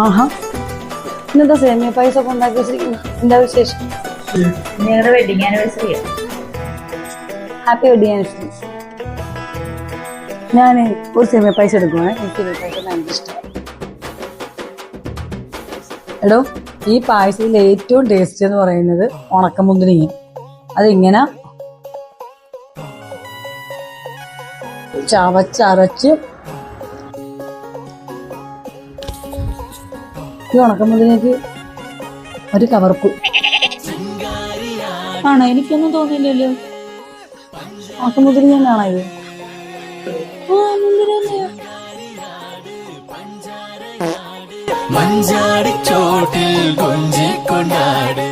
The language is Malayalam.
ആഹാ, ഇന്നെന്താ സേമിയ പായസം ഒക്കെ ഉണ്ടാക്കി വെച്ചിരിക്കുന്നു? എന്താ വിശേഷം? ഞങ്ങളുടെ wedding anniversary. Happy wedding anniversary. ഞാൻ ഒരു സേമിയ പായസം എടുക്കുവാണ്. എനിക്ക് സേമിയ പായസം ഭയങ്കര ഇഷ്ടമാണ്. എടോ, ഈ പായസത്തിൽ ഏറ്റവും ടേസ്റ്റ് എന്ന് പറയുന്നത് ഉണക്കമുന്തിരിങ്ങ. അതിങ്ങനെ ചവച്ചരച്ച് ഈ ഉണക്കമുന്തിരിങ്ങക്ക് ഒരു കവർപ്പ് ആണോ? എനിക്കൊന്നും തോന്നിയില്ലല്ലോ. ഉണക്കമുന്തിരിങ്ങ തന്നെയാണോ ഇത്? മഞ്ചാടി ചോട്ടിൽ കൊഞ്ചി കൊണ്ടാട്.